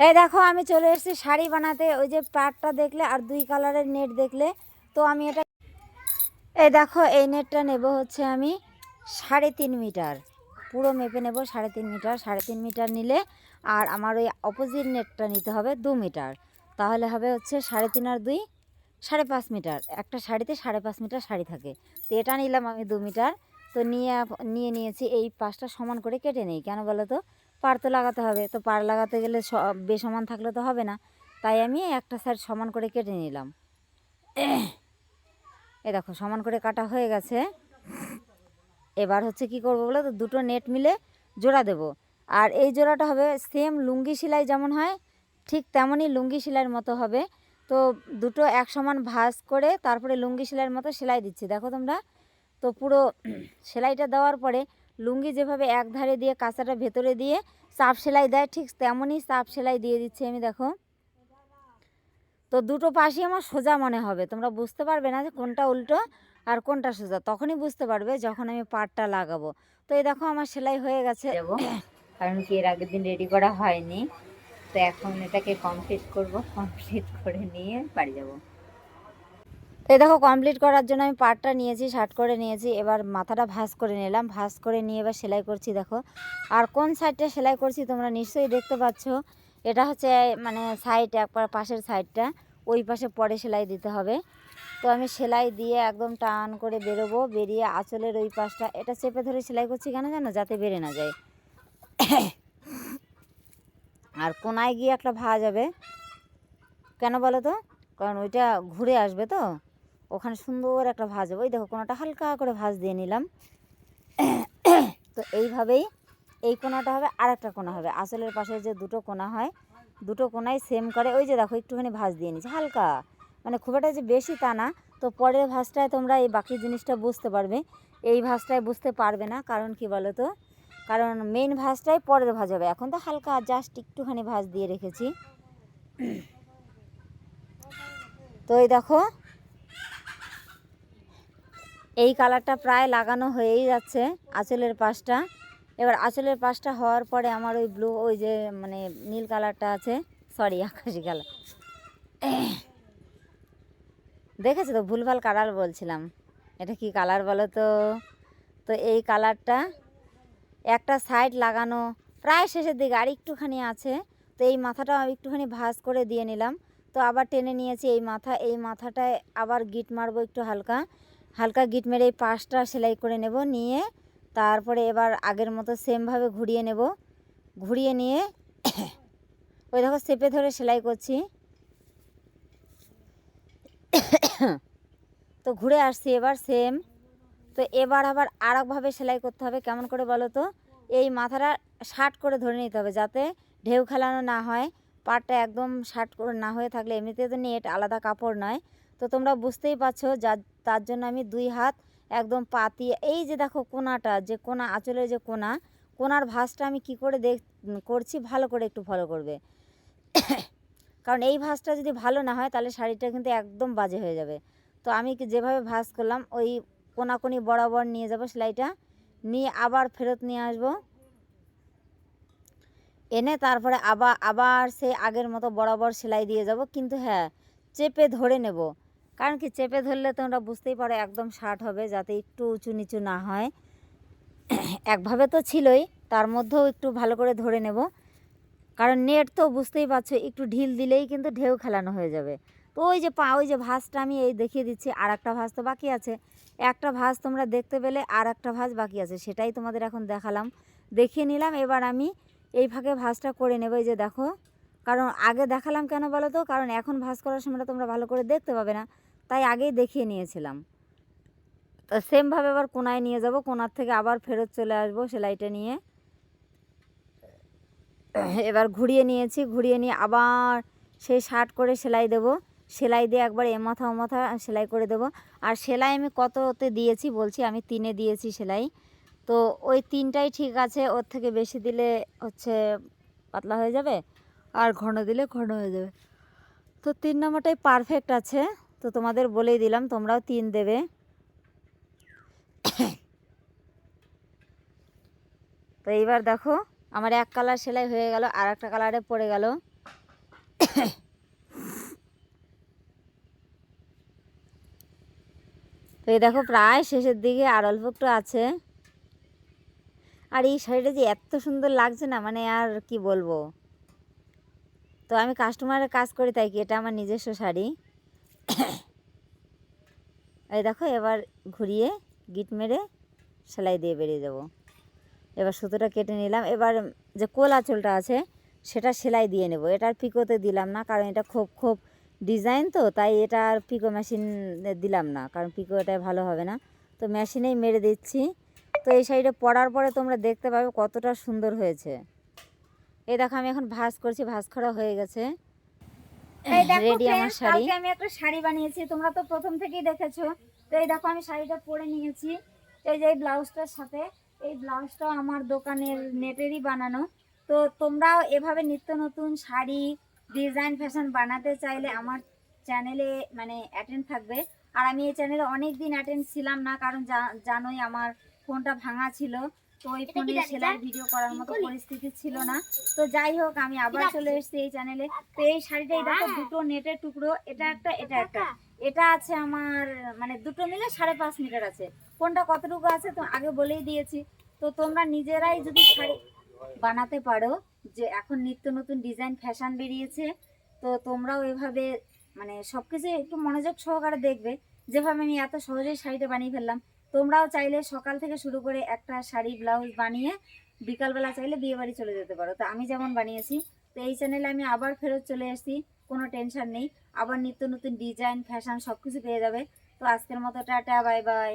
এই দেখো আমি চলে এসেছি শাড়ি বানাতে। ওই যে পাড়টা দেখলে আর দুই কালারের নেট দেখলে, তো আমি এটা এই দেখো এই নেটটা নেব হচ্ছে আমি 3.5 মিটার, পুরো মেপে নেব 3.5 মিটার। 3.5 মিটার নিলে আর আমার ওই অপোজিট নেটটা নিতে হবে 2 মিটার, তাহলে হবে হচ্ছে 3.5 আর 2 5.5 মিটার। একটা শাড়িতে 5.5 মিটার শাড়ি থাকে, তো এটা নিলাম আমি 2 মিটার। তো নিয়ে নিয়েছি। এই পাশটা সমান করে কেটে নেই, কেন বলো তো, পাড় তো লাগাতে হবে, তো পাড় লাগাতে গেলে বেসমান থাকলে তো হবে না, তাই আমি একটা সাইড সমান করে কেটে নিলাম। এই দেখো সমান করে কাটা হয়ে গেছে। এবার হচ্ছে কি করব বলো তো, দুটো নেট মিলে জোড়া দেব। আর এই জোড়াটা হবে সেম লুঙ্গি সেলাই যেমন হয় ঠিক তেমনই লুঙ্গি সেলাইয়ের মতো হবে। তো দুটো এক সমান ভাঁজ করে তারপরে লুঙ্গি সেলাইয়ের মতো সেলাই দিচ্ছি, দেখো তোমরা। তো পুরো সেলাইটা দেওয়ার পরে লুঙ্গি যেভাবে এক ধারে দিয়ে কাঁচাটা ভেতরে দিয়ে চাপ সেলাই দেয়, ঠিক তেমনই চাপ সেলাই দিয়ে দিচ্ছি আমি, দেখো। তো দুটো পাশই আমার সোজা মনে হবে, তোমরা বুঝতে পারবে না যে কোনটা উল্টো আর কোনটা সোজা, তখনই বুঝতে পারবে যখন আমি পাড়টা লাগাবো। তো এই দেখো আমার সেলাই হয়ে গেছে, যাবো কারণ কি এর আগের দিন রেডি করা হয়নি। তো এখন এটাকে কমপ্লিট করব, কমপ্লিট করে নিয়ে বাড়ি যাব। তো এই দেখো কমপ্লিট করার জন্য আমি পাড়টা নিয়েছি, শার্ট করে নিয়েছি। এবার মাথাটা ভাঁজ করে নিলাম, ভাঁজ করে নিয়ে এবার সেলাই করছি, দেখো। আর কোন সাইডটা সেলাই করছি তোমরা নিশ্চয়ই দেখতে পাচ্ছ। এটা হচ্ছে মানে সাইড একবার পাশের সাইডটা, ওই পাশে পরে সেলাই দিতে হবে। তো আমি সেলাই দিয়ে একদম টান করে বেরোবো, বেরিয়ে আঁচলের ওই পাশটা এটা চেপে ধরে সেলাই করছি, কেন জানো, যাতে বেড়ে না যায়। আর কোনায় গিয়ে একটা ভাঁজ হবে, কেন বলো তো, কারণ ওইটা ঘুরে আসবে, তো ওখানে সুন্দর একটা ভাঁজ হবে। ওই দেখো কোনাটা হালকা করে ভাঁজ দিয়ে নিলাম। তো এইভাবেই এই কোনাটা হবে, আর একটা কোনা হবে। আঁচলের পাশে যে দুটো কোনা হয়, দুটো কোনায় সেম করে ওই যে দেখো একটুখানি ভাঁজ দিয়ে নিচ্ছি হালকা, মানে খুব একটা যে বেশি তা না। তো পরের ভাঁজটায় তোমরা এই বাকি জিনিসটা বুঝতে পারবে, এই ভাঁজটায় বুঝতে পারবে না, কারণ কি বলো তো, কারণ মেইন ভাঁজটাই পরের ভাঁজ হবে। এখন তো হালকা জাস্ট একটুখানি ভাঁজ দিয়ে রেখেছি। তো এই দেখো এই কালারটা প্রায় লাগানো হয়েই যাচ্ছে আঁচলের পাশটা। এবার আঁচলের পাশটা হওয়ার পরে আমার ওই ব্লু, ওই যে মানে নীল কালারটা আছে, সরি আকাশি কালার, দেখেছো তো ভুলভাল কালার বলছিলাম, এটা কি কালার বলো তো। তো এই কালারটা একটা সাইড লাগানো প্রায় শেষের দিকে, আর একটুখানি আছে। তো এই মাথাটা একটুখানি ভাঁজ করে দিয়ে নিলাম। তো আবার টেনে নিয়েছি এই মাথা, এই মাথাটায় আবার গিট মারবো একটু হালকা হালকা গিট মেরে এই পাশটা সেলাই করে নেব, নিয়ে তারপরে এবার আগের মতো সেমভাবে ঘুরিয়ে নেব। ঘুরিয়ে নিয়ে ওই দেখো চেপে ধরে সেলাই করছি। তো ঘুরে আসছি এবার সেম। তো এবার আবার আরেকভাবে সেলাই করতে হবে, কেমন করে বলো তো, এই মাথাটা শার্ট করে ধরে নিতে হবে, যাতে ঢেউ খেলানো না হয়। পাটটা একদম শার্ট করে না হয়ে থাকলে এমনিতে তো নেট আলাদা কাপড় নয়। তো তোমরা বুঝতেই পারছো, তার জন্য আমি 2 হাত একদম পাতিয়ে, এই যে দেখো কোনাটা, যে কোনা আঁচলের যে কোনার ভাঁজটা আমি কি করে করছি, ভালো করে একটু ফলো করবে। কারণ এই ভাঁজটা যদি ভালো না হয় তাহলে শাড়িটা কিন্তু একদম বাজে হয়ে যাবে। তো আমি যেভাবে ভাঁজ করলাম ওই কোনাকুনি বরাবর নিয়ে যাব সেলাইটা, নিয়ে আবার ফেরত নিয়ে আসব, এনে তারপরে আবার সে আগের মতো বরাবর সেলাই দিয়ে যাব। কিন্তু হ্যাঁ, চেপে ধরে নেব, কারণ কি চেপে ধরলে তোমরা বুঝতেই পারো একদম শার্ট হবে, যাতে একটু উঁচু নিচু না হয়। একভাবে তো ছিলই, তার মধ্যেও একটু ভালো করে ধরে নেব, কারণ নেট তো বুঝতেই পারছো একটু ঢিল দিলেই কিন্তু ঢেউ খেলানো হয়ে যাবে। তো ওই যে ওই যে ভাঁজটা আমি এই দেখিয়ে দিচ্ছি, আর একটা ভাঁজ তো বাকি আছে। একটা ভাঁজ তোমরা দেখতে পেলে, আর একটা ভাঁজ বাকি আছে, সেটাই তোমাদের এখন দেখালাম, দেখিয়ে নিলাম। এবার আমি এই ফাঁকে ভাঁজটা করে নেব, এই যে দেখো। কারণ আগে দেখালাম কেন বলো তো, কারণ এখন ভাঁজ করার সময়টা তোমরা ভালো করে দেখতে পাবে না, তাই আগেই দেখিয়ে নিয়েছিলাম। তো সেমভাবে আবার কোনায় নিয়ে যাব, কোনার থেকে আবার ফেরত চলে আসবো সেলাইটা নিয়ে। এবার ঘুরিয়ে নিয়েছি, ঘুরিয়ে নিয়ে আবার সেই শার্ট করে সেলাই দেব, সেলাই দিয়ে একবার এ মাথা ও মাথা সেলাই করে দেব। আর সেলাই আমি কততে দিয়েছি বলছি, আমি 3-এ দিয়েছি সেলাই। তো ওই 3টাই ঠিক আছে, ওর থেকে বেশি দিলে হচ্ছে পাতলা হয়ে যাবে, আর ঘন দিলে ঘন হয়ে যাবে। তো 3 নম্বরটাই পারফেক্ট আছে। তো তোমাদের বলেই দিলাম, তোমরাও 3 দেবে। তো এইবার দেখো আমার এক কালার সেলাই হয়ে গেল, আর একটা কালারে পড়ে গেল। তো এই দেখো প্রায় শেষের দিকে, আর অল্প একটু আছে। আর এই শাড়িটা যে এত সুন্দর লাগছে না, মানে আর কি বলবো। তো আমি কাস্টমারের কাজ করি, তাই কি এটা আমার নিজস্ব শাড়ি। এই দেখো এবার ঘুরিয়ে গিট মেরে সেলাই দিয়ে বেরিয়ে যাব। এবার সুতোটা কেটে নিলাম। এবার যে কোল আঁচলটা আছে সেটা সেলাই দিয়ে নেব। এটা আর পিকোতে দিলাম না, কারণ এটা খুব খুব ডিজাইন, তো তাই এটা আর পিকো মেশিন দিলাম না, কারণ পিকো এটাই ভালো হবে না। তো মেশিনেই মেরে দিচ্ছি। তো এই শাড়িটা পরার পরে তোমরা দেখতে পাবে কতটা সুন্দর হয়েছে। এই দেখো আমি এখন ভাঁজ করছি, ভাঁজ করা হয়ে গেছে, রেডি আমার শাড়ি। আমি একটা শাড়ি বানিয়েছি, তোমরা তো প্রথম থেকেই দেখেছো। তো এই দেখো আমি শাড়িটা পরে নিয়েছি। এই যে ব্লাউজটার সাথে, এই ব্লাউজটা আমার দোকানের নেটেরই বানানো। তো তোমরাও এভাবে নিত্য নতুন শাড়ি ডিজাইন ফ্যাশন বানাতে চাইলে আমার চ্যানেলে মানে অ্যাটেন্ড থাকবে। আর আমি এই চ্যানেলে অনেক দিন অ্যাটেন্ড ছিলাম না, কারণ জানোই আমার ফোনটা ভাঙা ছিল। তো ওই ফোনে সেলাই ভিডিও করার মতো পরিস্থিতি ছিল না। তো যাই হোক আমি আবার চলে এসেছি এই চ্যানেলে। তো এই শাড়িটা এই দেখো দুটো নেটের টুকরো, এটা একটা এটা একটা, এটা আছে আমার মানে দুটো মিলে 5.5 মিটার আছে। কোনটা কতটুকু আছে তো আগে বলেই দিয়েছি। তো তোমরা নিজেরাই যদি শাড়ি বানাতে পারো, যে এখন নিত্য নতুন ডিজাইন ফ্যাশন বেরিয়েছে, তো তোমরাও এভাবে মানে সব কিছু একটু মনোযোগ সহকারে দেখবে। যেভাবে আমি এত সহজেই শাড়িটা বানিয়ে ফেললাম, তোমরাও চাইলে সকাল থেকে শুরু করে একটা শাড়ি ব্লাউজ বানিয়ে বিকালবেলা চাইলে বিয়ে বাড়ি চলে যেতে পারো। তো আমি যেমন বানিয়েছি। তো এই চ্যানেলে আমি আবার ফেরত চলে এসেছি, কোনো টেনশন নেই। আবার নিত্য নতুন ডিজাইন ফ্যাশন সব কিছু পেয়ে যাবে। তো আজকের মতো টাটা, বাই বাই।